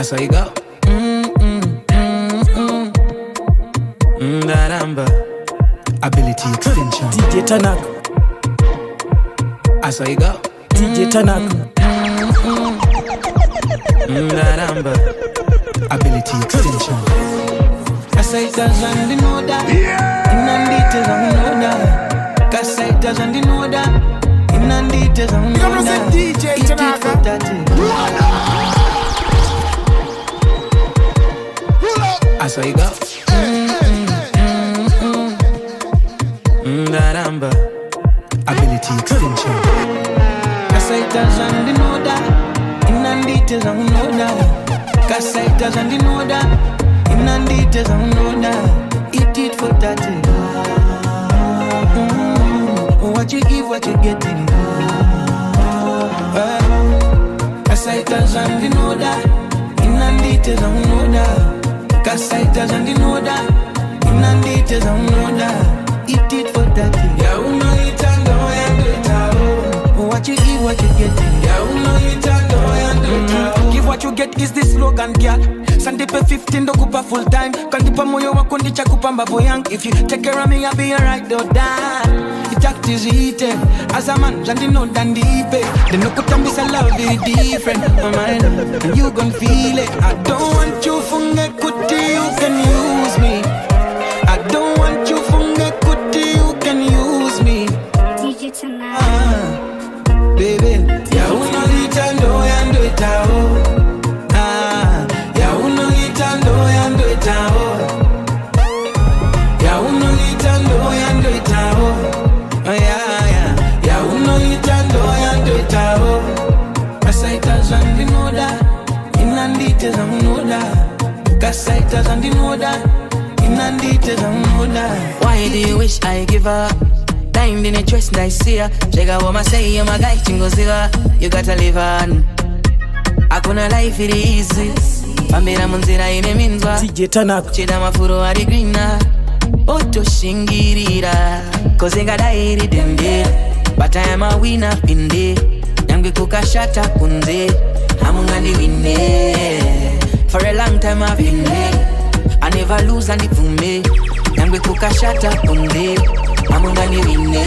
I saw you go. Daramba. Ability extension. DJ Tanaka. I saw you go. DJ Tanaka. Daramba. Ability extension. I say it doesn't know that. In and details I know that. Cause I doesn't know that. In and details I know that. DJ Tanaka. I saw you go. Daramba. Ability extension. I say it doesn't know that. In and details I know that. Cause I doesn't know that. In and details I know that. Eat it for that. What you give, what you getting. Cause I doesn't know that. In and details I know that. Cause I doesn't know that. In and details I know that. Eat it for that. Yeah, we know it and do it. What you give, what you getting. Yeah, we know it and do it. Give what you get is the slogan, girl. Sunday pay 15 do kupa full time. Kandipa moyo wako ndicha kupa mbavu yang. If you take care of me, I'll be alright, do that. It act is eaten. As a man, Jandy know than deep. Then no put on this a love very different. My mind, and you gon' feel it. I don't want you funge kuti, you can use me. I don't want you funge kuti, you can use me. DJ Tanaka. Baby, yeah, who know it and do it all. Why do you wish I give up? Time in a trust I see her. Chega woma say you're my guy chingo ziva. You gotta live on. Hakuna life it easy. Pambira munzira ine minzwa. DJ Tanaka. Chida mafuro ari greener. Oto shingirira. Cause I got iri dende. But I am a winner in day. Nyamge kukashata kunze. Amungani winne. For a long time I've been there. I never lose and it for me. Nyamge kukashata kunze. Amungani winne.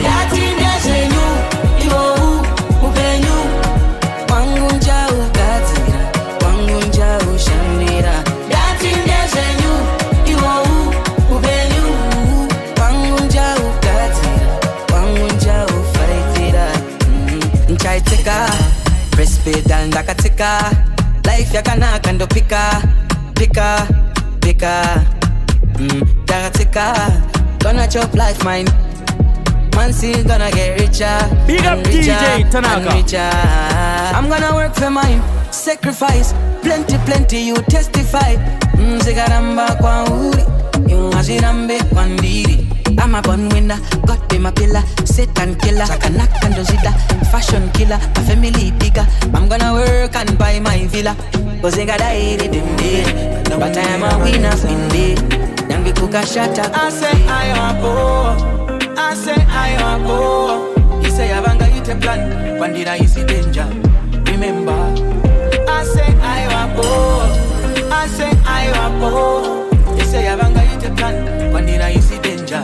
Yati ndesenyu. Yo upenyu. Wangunja ukatira. Wangunja ushandira. Yati ndesenyu. Yo upenyu. Wangunja ukatira. Wangunja ufaitira. Nchaitika. Press pedal ndakatika. Life yakanaka ndo pika. Dakatika. Gonna chop life mine. Man still gonna get richer. Big up DJ Tanaka. I'm gonna work for mine. Sacrifice. Plenty you testify. Zigaramba kwa uri. You azirambe kwa ndiri. I'm a born winner, God be my pillar. Satan killer, Tanaka and Dozita. Fashion killer, a family bigger. I'm gonna work and buy my villa. Cause I got it in there. But I am a winner in there. Nyamge kukashata. I say I am a I say I am a You say Avanga you te plan. Pandira is the danger. Remember. I say I am a I say I am a You say Avanga you te plan. Pandira is the danger.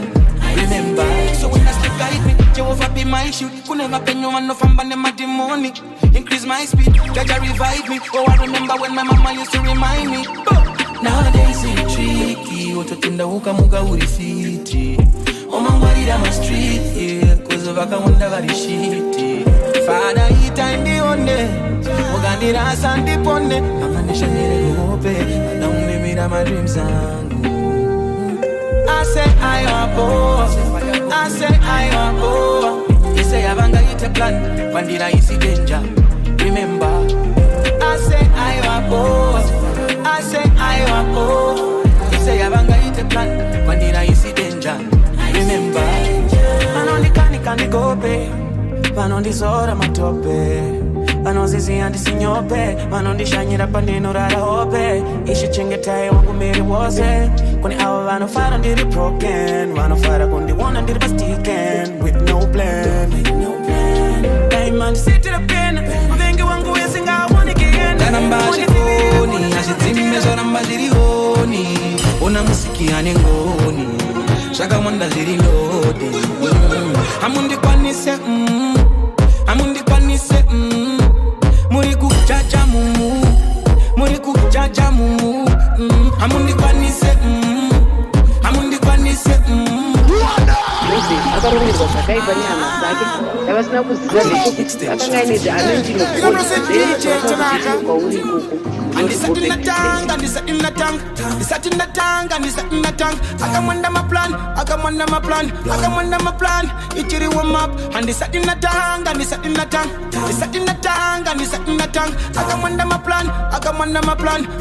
Remember. So when I still guide me, Jehovah be my shield. Could never pen you man no famba my demonic. Increase my speed, Jaja revive me. Oh, I remember when my mama used to remind me. Nowadays it's tricky. Ototinda ukamuga urifiti. Oh man, worried I'm a street, yeah. Cause of I wonder very shitty. Father, he time the only. Ogandi ras and the ponde. I'm a nation here to hope. I don't limit my dreams and I say I am boss. I say I am boss. You say Avanga you te plan. Pandira is the danger. Remember. I say I am boss. I say I am boss. You say Avanga you te plan. Pandira is the danger. Remember. Man on the can go pay. Man on the zora matope. Man on zizi and the sinyope. Man on the shiny rapanino rara hope. Ishi chingetai wangu meri wose. Kuni awa wano fara ndiri broken. Wano fara kundi wana ndiri bastiken. With no plan. Hey man, sit to the pen. Mvengi wangu yesinga wani kienda. Nanamba shikuni. unamusikia nengoni shaka mwanda ziri lodi amundi kwanise amundi kwanise muri kuchacha mumu muri kuchacha mumu amundi kwanise amundi kwanise akarurirwa zvakaipa nehama dzake yavasina kuziva zvekuti akanga aine zvaanonjino kwauri ikoko akamwanda maplan ichiri warm up and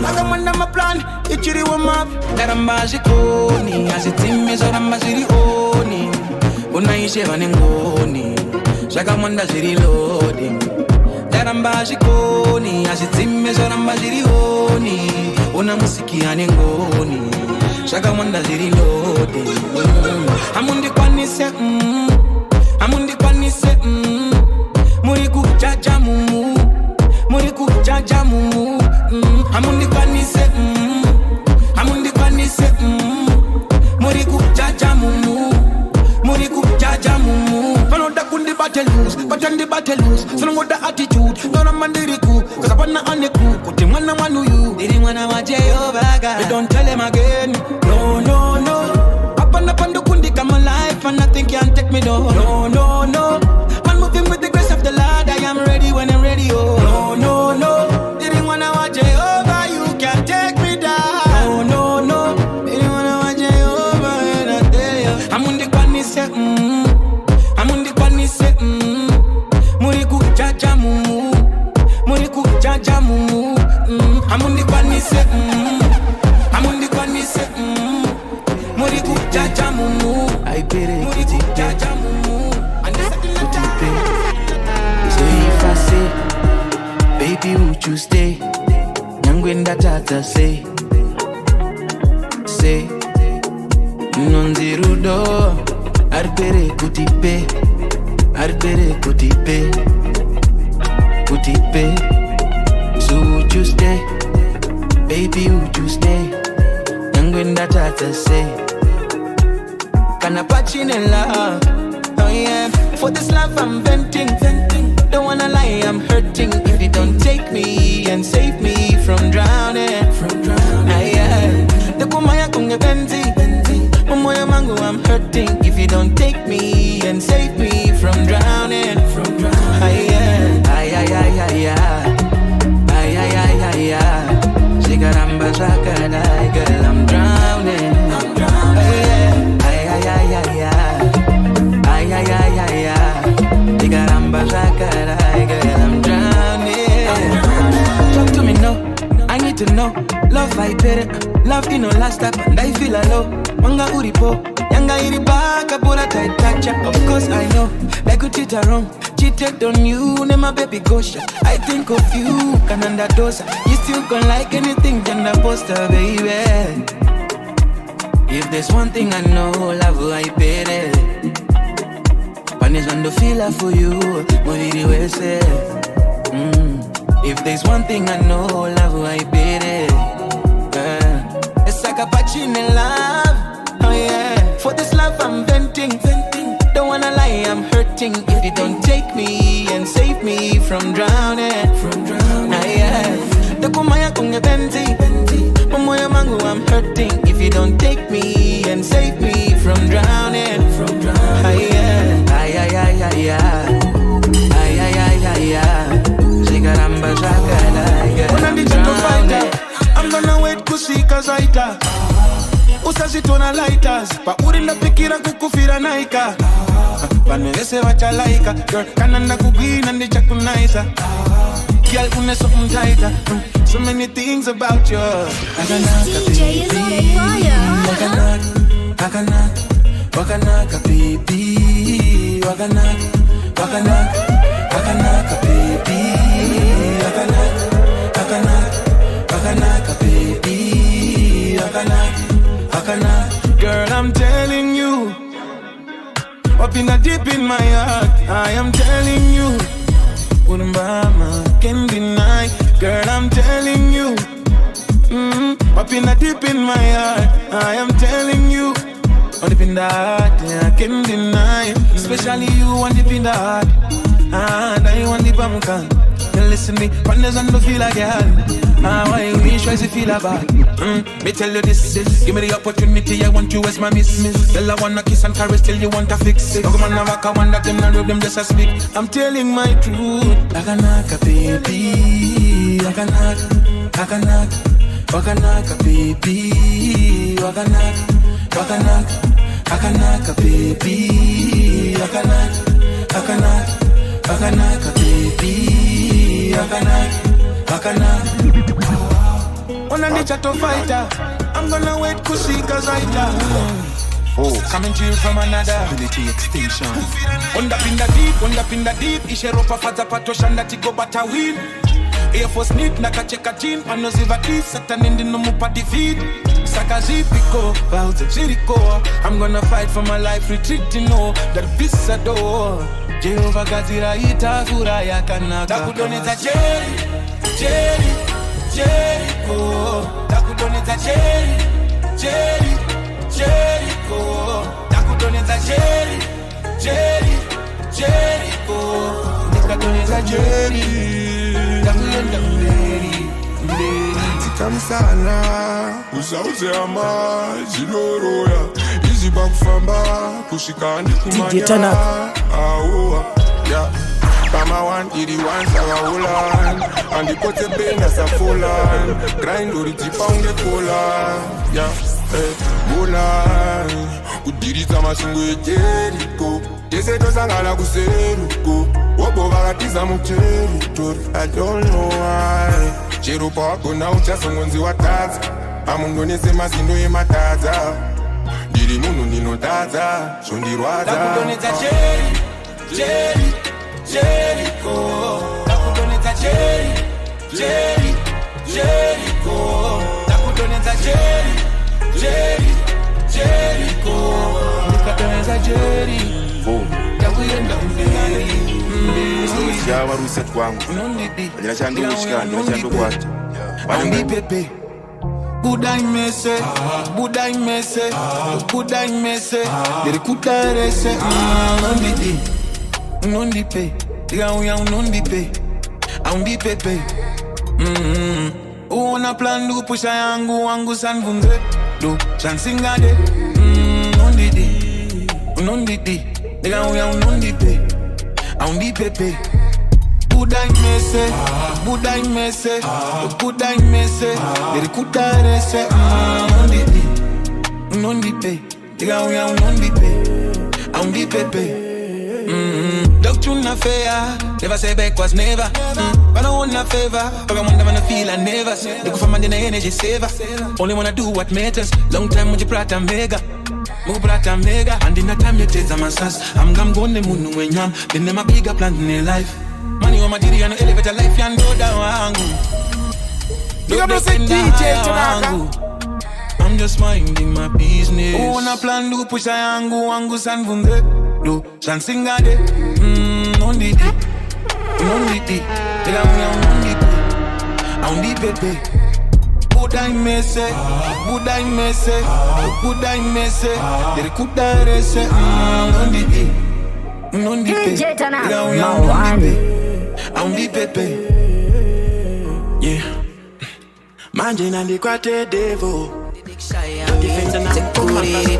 akamwanda maplan ichiri warm up daramba zikoni azitimizo ramba ziri oni unaishe vanengoni zvakamwanda zviri loading daramba zvikoni azvidzime zvaramba zvirioni unamusikia nengoni zvakamwanda zviri loading amundikwanise amundikwanise muri kujaja mumu muri kujaja mumu amundikwanise amundikwanise muri kujaja mumu muri kujaja mumu vanoda kundibate loose batandibate loose sanongoda attitude nona mandiriku kakapana aneku kuti mwana wanuyu ndiri mwana wa Jehova God don't tell him again no no no apana pando kundika my life and nothing can take me down no no no man moving with the grace of the Lord I am ready when I'm ready oh no no no ndiri mwana wa Jehova you can take me down no no no ndiri mwana wa Jehova and I tell you amundikwanise amundikwanise muri kujaja mumu muri kujaja mumu amundikwanise amundikwanise muri kujaja mumu aipere muri kujaja mumu andisakilata so if I say baby would you stay nyangwenda tata say nonzirudo arpere kutipe arpere kutipe kutipe so would you stay baby would you stay nyangwenda tata say kana pachine love oh yeah for this love I'm venting don't wanna lie I'm hurting if you don't take me and save me from drowning yeah the kumaya kunge benzi moyo mangu I'm hurting if you don't take me and save me from drowning Shigaramba zakadai girl I'm drowning Shigaramba zakadai girl I'm drowning talk to me no I need to know love I better love you know last up and I feel alone Manga uripo, yanga iribaka pura taitacha of course I know, like you cheat wrong cheated on you, name my baby gosha I think of you, kananda dosa you still gon' like anything, then the poster baby if there's one thing I know, love I better Panis when the feel for you, muriri wese if there's one thing I know, love I better it's like a patching in love oh yeah for this love I'm venting don't wanna lie I'm hurting if you don't take me and save me from drowning yeah the kumaya kunge benzi moyo mangu I'm hurting if you don't take me and save me from drowning Zigaramba zakala I'm gonna wait kusika zaita usazitona lighters paurinda pikira kukufira naika panevese wachalaika girl kananda kugwina ndichakunaisa girl une something tighter so many things about you DJ is on fire wakanaka baby wakanaka baby wakanaka baby girl I'm telling you up in a deep in my heart I am telling you Urumbama can deny girl I'm telling you up deep in my heart. I am telling you. On deep in the heart, I can't deny it. Especially you on deep in the heart. And I want deep I'm can. Listen me, partners and don't feel like a why you wish twice you feel about me tell you this is give me the opportunity, I want you as my miss. Tell I wanna kiss and caress till you want to fix it. Come on, I want that them and rub them just a speak. I'm telling my truth. Tanaka baby, Tanaka, baby, Tanaka baby, Tanaka baby. On a nature to fighter, I'm gonna wait to see cause writer. Coming to you from another ability extinction. One up in the deep, Isheropa Fata Patoshan that go but a win. Air Force need naka check a team, Panoziva Eve, Satan in the Nomupa defeat. Sakazipiko, Bowser Jericho. I'm gonna fight for my life, retreating, no, that peace adore. Jehovah Gazira Itagura Yakanaka. Takudoneta Jericho. Takudoneta Jericho. Takudoneta Jericho. Takudoneta Jericho. Tikamsana, usauze ama, ziloroya. Easy back famba, kushikandi kumanya. Tanaka. Yeah. Kama one, iri one, saga ulan. And the pote bena sa fulan. Grind ori tipange fulan. Yeah, bulan. Udiri sama singue Jericho. Jese to sangala kuseruko. Wobo varatiza mu territory. I don't know why. Jeropa wako na uchasongonzi wataza. Amundone sema sindo ye mataza. Diri munu nino taza. Shondirwaza. Takudoneta Jericho. Takudoneta Jericho. Takudoneta Jericho. Takudoneta Jericho. Takuyenda mbele. Yawa ruset kwangu. Jina chandu ushika, jina chandu kwata. Ambi pepe. Buddha mese, dere kutarese, nondi pe, diga uya nondi pe, ambi pepe. Una plan du pusha yangu wangu sanvunze, do chansingade, nondi di, diga uya nondi pe, ambi pepe. Buddha mese, dere kutarese, nondi pe, diga uya nondi pe, ambi pepe. Doctor na fair, never say back was never. But I want a favor, but I want them to feel I never. Look for man in the energy saver. Only wanna do what matters. Long time with your prata mega. Mo prata mega. And in the time you take my sass. I'm going to munu when yam. Then them a bigger plan in their life. Money on my diri and elevate your life and do that wangu. You got to say DJ Tanaka. I'm just minding my business. Una plan do pusha yangu wangu sanvunde. Do chansingade. Nondi di. Tell me I'm nondi pepe. Buddha mese. Dere kutarese. Nondi pe. DJ Tanaka. Nondi pepe. Yeah. Manjina di kwate devo.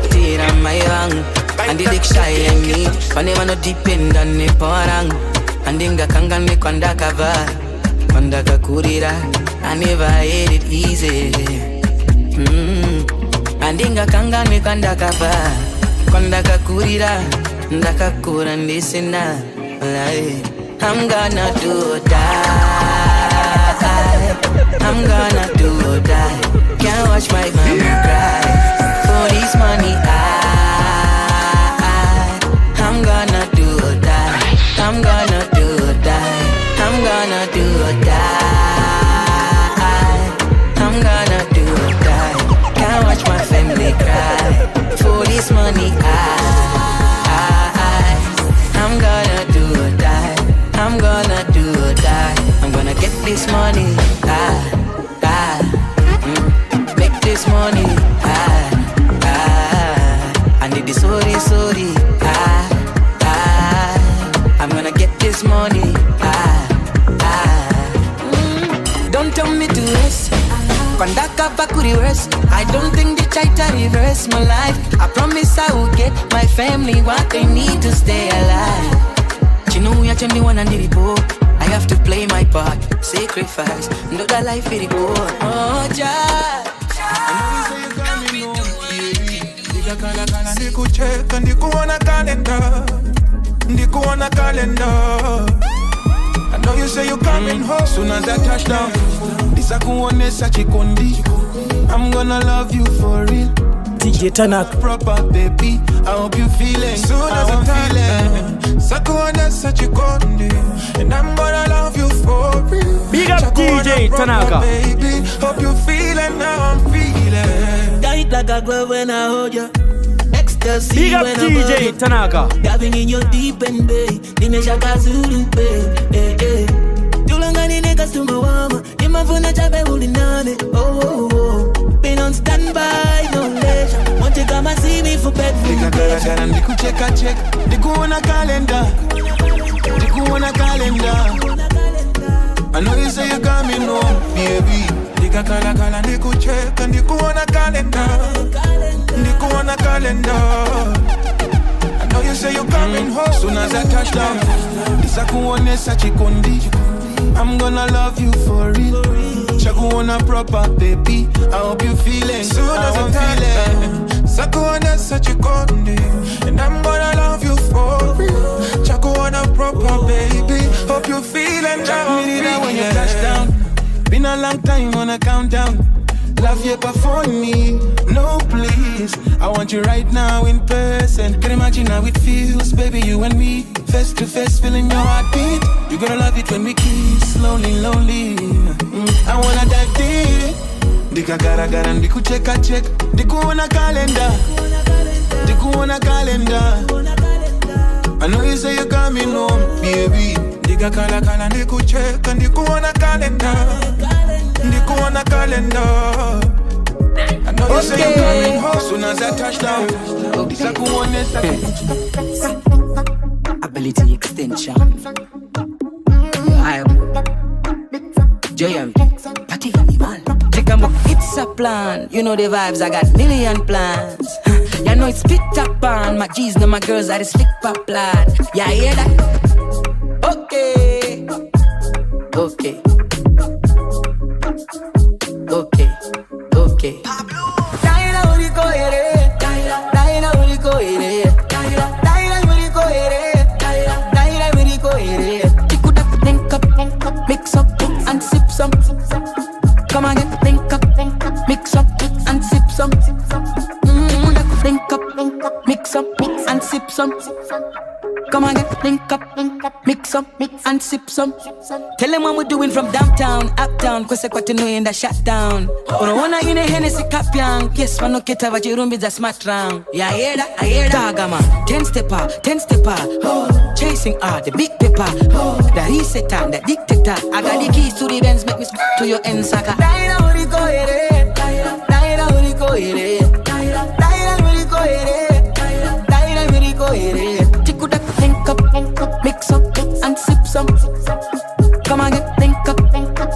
Tira my rang. And the dick shy and me. Whenever no depend on the porang. And dinga kanga me kwanda kava. Kwanda kakurira. I never had it easy. And dinga kanga me kwanda kava. Kwanda kakurira. Ndaka kura ndisina. I'm gonna do or die. I'm gonna do or die. Can't watch my mama cry. For this money I'm gonna do or die. I'm gonna do or die. I'm gonna do or die. I'm gonna do or die. Can't watch my family cry. For this money I'm gonna do or die. I'm gonna do or die. I'm gonna get this money. Make this this money. I need this sorry. I'm gonna get this money. Don't tell me to rest. Kandaka bakuri rest. I don't think they try to reverse my life. I promise I will get my family what they need to stay alive. Chinu ya chandi wana niripo. I have to play my part. Sacrifice. Know that life is good. Oh, Jah. Ndikucheka ndikuona calendar. I know you say you coming home soon as I touch down. Ndisakuonesa chikondi. I'm gonna love you for real. DJ Tanaka proper baby. I hope you feeling soon as I'm feeling. Sakuonesa chikondi. And I'm gonna love you for real. Big up DJ Tanaka baby. Hope you feeling now I'm feeling. Tight like a glove when I hold you. Big up DJ Tanaka. Diving in your deep end, babe. Nimeshaka Zulu, babe. Tulangani niggas to my mama. Imafuna chape ulinane. Oh. Been on standby, no leisure. Want you come and see me for bed. Ndikucheka check. Ndikuona calendar. I know you say you coming home, baby. Ndikakala ndikucheka ndikuona calendar. I know you say you coming home soon as I touch down. Ndisakuonesa chikondi. I'm gonna love you for real. Chakuona proper baby. I hope you feeling soon as I'm feeling. Sakuonesa chikondi. And I'm gonna love you for real. Chakuona proper baby. Hope you feeling now I'm feeling when you touch down. Been a long time on a countdown. Love you for me, no please. I want you right now in person. Can imagine how it feels, baby, you and me, face to face, feeling your heartbeat. You gonna love it when we kiss, lonely. I wanna dive deep. Ndikagara ndikucheka check. Ndikuona calendar. I know you say you're coming home, baby. Ndikakala ndikucheka ndikuona calendar. I know you say you're coming home soon as I touch down. Ability extension. JM, party animal. It's a plan. You know the vibes, I got million plans. You know it's spit up on my G's, now my girls are the slick pop plan. Yeah, hear that? Okay. Mix up and sip some. Come on, get think up, mix up and sip some. Think up, mix up and sip some. Come on, get think up, mix up and sip some. Tell them what we're doing from downtown, uptown. Kwese kwa tenu in the shutdown. Unaona ine Hennessy cup young. Yes, manoketa vajirumbi za smart round. Yeah, I hear that. Tagama, 10 stepper. Oh, chasing the big pepper. Oh, the resetter, the dictator. I got the keys to the Benz, make me to your end, sucker. Daina uriko ere. Tikuda think up, mix up and sip some. Come on, get think up,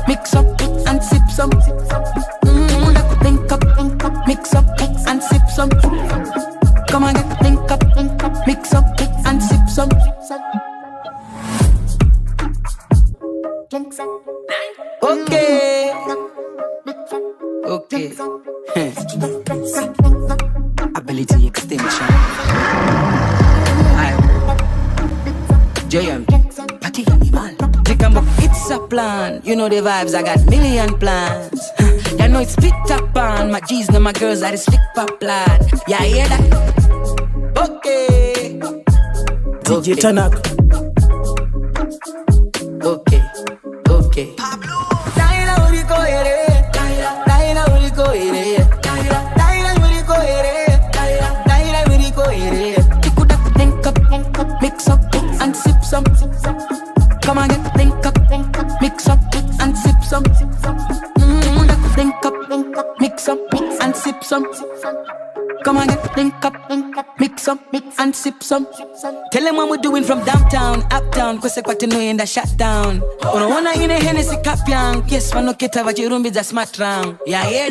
mix up and sip some. Think up, mix up and sip some. Come on, get think up, mix up and sip some. Okay. Ability extension. JM, party animal. It's a plan. You know the vibes, I got million plans. You know it's spit up on my G's, now my girls are the slick pop plan. Yeah, hear that? Okay. DJ Tanaka. Okay. Mix up and sip some. Come on, get think up, mix up and sip some. Think up, mix up and some. Come on, link up, mix up, and sip some. Tell them what we're doing from downtown, uptown. Cause what you know in the shutdown. Uno wanna in a Hennessy cup young. Yes, man, no kita what you room is a smart round. Yeah, I hear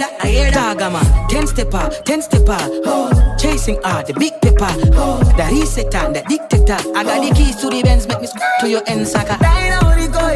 that, Tagama, 10-stepper, oh. Chasing art, the big pepper, oh. The resetter, the dictator. I got the keys to the Benz, make me to your end, sucker. Die now, we go,